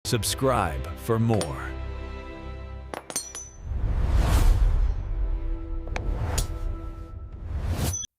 Subscribe for more.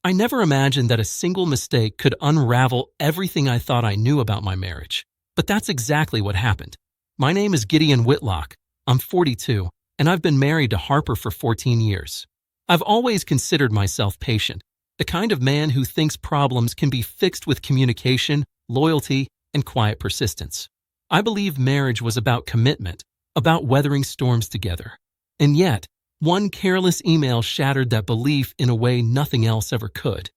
I never imagined that a single mistake could unravel everything I thought I knew about my marriage. But that's exactly what happened. My name is Gideon Whitlock. I'm 42, and I've been married to Harper for 14 years. I've always considered myself patient, the kind of man who thinks problems can be fixed with communication, loyalty, and quiet persistence. I believe marriage was about commitment, about weathering storms together. And yet, one careless email shattered that belief in a way nothing else ever could.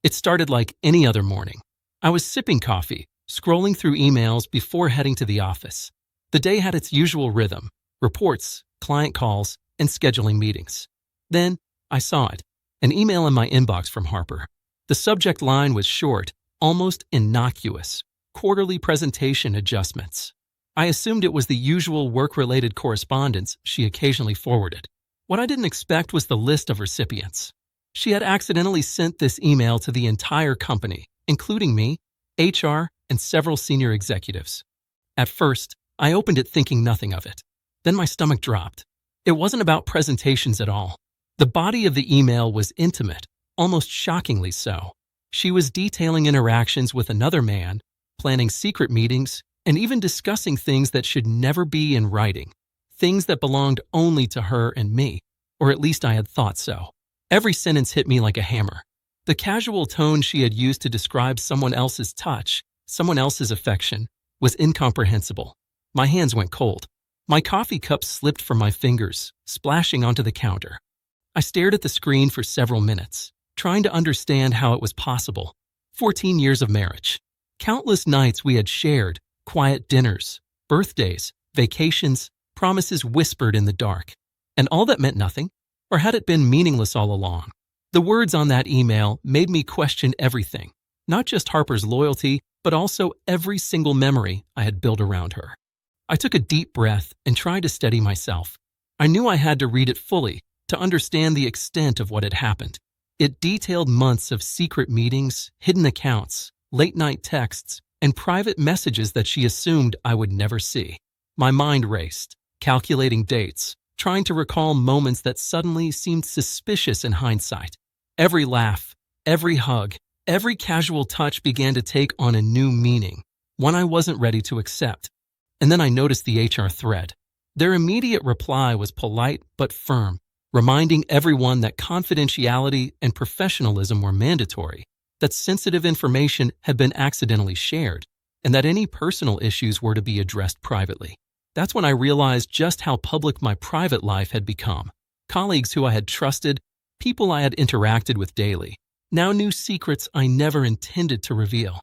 It started like any other morning. I was sipping coffee, scrolling through emails before heading to the office. The day had its usual rhythm: reports, client calls, and scheduling meetings. Then, I saw it, an email in my inbox from Harper. The subject line was short, almost innocuous: quarterly presentation adjustments. I assumed it was the usual work-related correspondence she occasionally forwarded. What I didn't expect was the list of recipients. She had accidentally sent this email to the entire company, including me, HR, and several senior executives. At first, I opened it thinking nothing of it. Then my stomach dropped. It wasn't about presentations at all. The body of the email was intimate, almost shockingly so. She was detailing interactions with another man, planning secret meetings, and even discussing things that should never be in writing. Things that belonged only to her and me, or at least I had thought so. Every sentence hit me like a hammer. The casual tone she had used to describe someone else's touch, someone else's affection, was incomprehensible. My hands went cold. My coffee cup slipped from my fingers, splashing onto the counter. I stared at the screen for several minutes, trying to understand how it was possible. 14 years of marriage. Countless nights we had shared, quiet dinners, birthdays, vacations, promises whispered in the dark. And all that meant nothing? Or had it been meaningless all along? The words on that email made me question everything, not just Harper's loyalty, but also every single memory I had built around her. I took a deep breath and tried to steady myself. I knew I had to read it fully to understand the extent of what had happened. It detailed months of secret meetings, hidden accounts, late-night texts, and private messages that she assumed I would never see. My mind raced, calculating dates, trying to recall moments that suddenly seemed suspicious in hindsight. Every laugh, every hug, every casual touch began to take on a new meaning, one I wasn't ready to accept. And then I noticed the HR thread. Their immediate reply was polite but firm, reminding everyone that confidentiality and professionalism were mandatory, that sensitive information had been accidentally shared, and that any personal issues were to be addressed privately. That's when I realized just how public my private life had become. Colleagues who I had trusted, people I had interacted with daily, now knew secrets I never intended to reveal.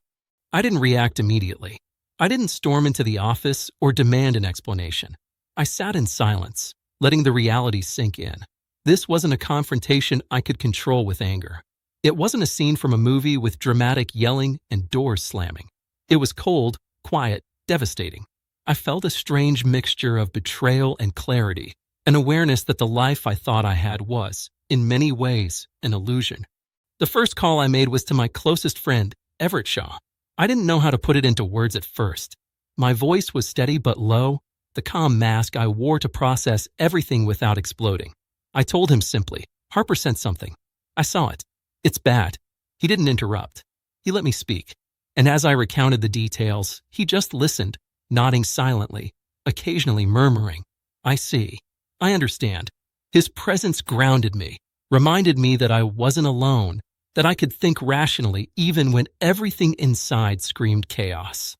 I didn't react immediately. I didn't storm into the office or demand an explanation. I sat in silence, letting the reality sink in. This wasn't a confrontation I could control with anger. It wasn't a scene from a movie with dramatic yelling and doors slamming. It was cold, quiet, devastating. I felt a strange mixture of betrayal and clarity, an awareness that the life I thought I had was, in many ways, an illusion. The first call I made was to my closest friend, Everett Shaw. I didn't know how to put it into words at first. My voice was steady but low, the calm mask I wore to process everything without exploding. I told him simply, "Harper sent something. I saw it. It's bad." He didn't interrupt. He let me speak. And as I recounted the details, he just listened, nodding silently, occasionally murmuring, "I see. I understand." His presence grounded me, reminded me that I wasn't alone, that I could think rationally even when everything inside screamed chaos.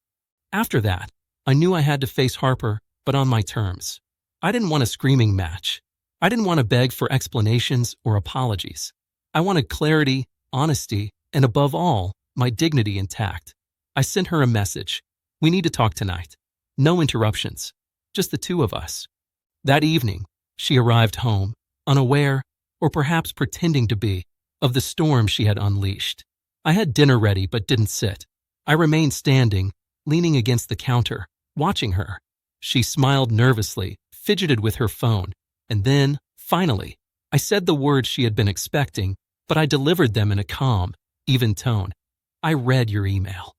After that, I knew I had to face Harper, but on my terms. I didn't want a screaming match. I didn't want to beg for explanations or apologies. I wanted clarity, honesty, and above all, my dignity intact. I sent her a message. "We need to talk tonight. No interruptions. Just the two of us." That evening, she arrived home, unaware, or perhaps pretending to be, of the storm she had unleashed. I had dinner ready but didn't sit. I remained standing, leaning against the counter, watching her. She smiled nervously, fidgeted with her phone, and then, finally, I said the words she had been expecting, but I delivered them in a calm, even tone. "I read your email."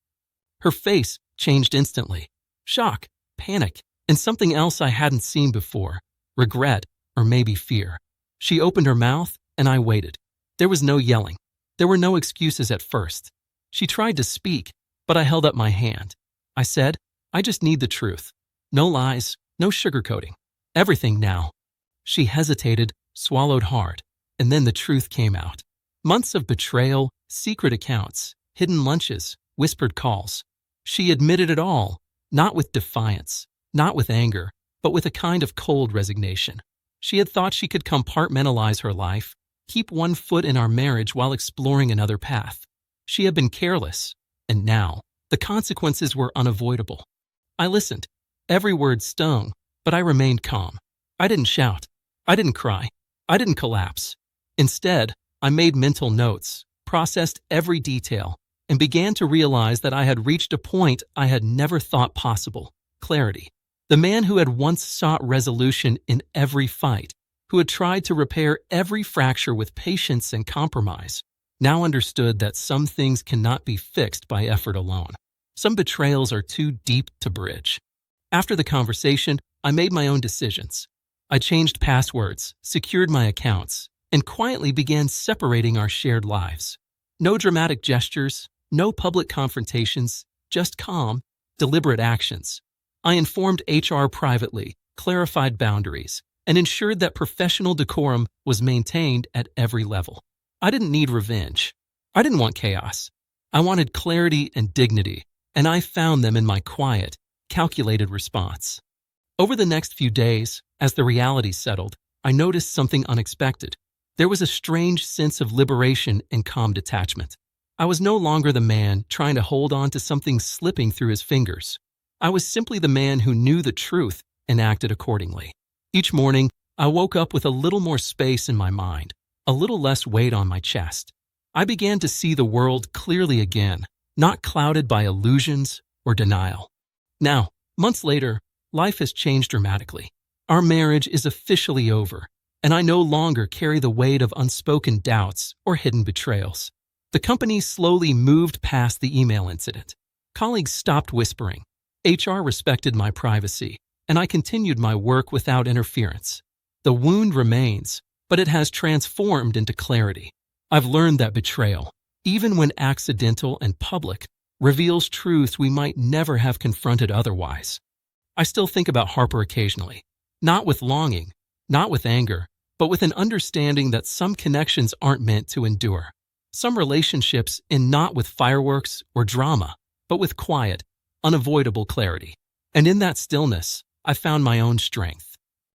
Her face changed instantly. Shock, panic, and something else I hadn't seen before, regret or maybe fear. She opened her mouth and I waited. There was no yelling. There were no excuses at first. She tried to speak, but I held up my hand. I said, I just need the truth. No lies, no sugarcoating. Everything now. She hesitated, swallowed hard, and then the truth came out. Months of betrayal, secret accounts, hidden lunches, whispered calls. She admitted it all, not with defiance, not with anger, but with a kind of cold resignation. She had thought she could compartmentalize her life, keep one foot in our marriage while exploring another path. She had been careless, and now the consequences were unavoidable. I listened. Every word stung, but I remained calm. I didn't shout. I didn't cry. I didn't collapse. Instead, I made mental notes, processed every detail, and began to realize that I had reached a point I had never thought possible: clarity. The man who had once sought resolution in every fight, who had tried to repair every fracture with patience and compromise, now understood that some things cannot be fixed by effort alone. Some betrayals are too deep to bridge. After the conversation, I made my own decisions. I changed passwords, secured my accounts, and quietly began separating our shared lives. No dramatic gestures, no public confrontations, just calm, deliberate actions. I informed HR privately, clarified boundaries, and ensured that professional decorum was maintained at every level. I didn't need revenge. I didn't want chaos. I wanted clarity and dignity, and I found them in my quiet, calculated response. Over the next few days, as the reality settled, I noticed something unexpected. There was a strange sense of liberation and calm detachment. I was no longer the man trying to hold on to something slipping through his fingers. I was simply the man who knew the truth and acted accordingly. Each morning, I woke up with a little more space in my mind, a little less weight on my chest. I began to see the world clearly again, not clouded by illusions or denial. Now, months later, life has changed dramatically. Our marriage is officially over, and I no longer carry the weight of unspoken doubts or hidden betrayals. The company slowly moved past the email incident. Colleagues stopped whispering. HR respected my privacy, and I continued my work without interference. The wound remains, but it has transformed into clarity. I've learned that betrayal, even when accidental and public, reveals truths we might never have confronted otherwise. I still think about Harper occasionally, not with longing, not with anger, but with an understanding that some connections aren't meant to endure. Some relationships end not with fireworks or drama, but with quiet, unavoidable clarity. And in that stillness, I found my own strength.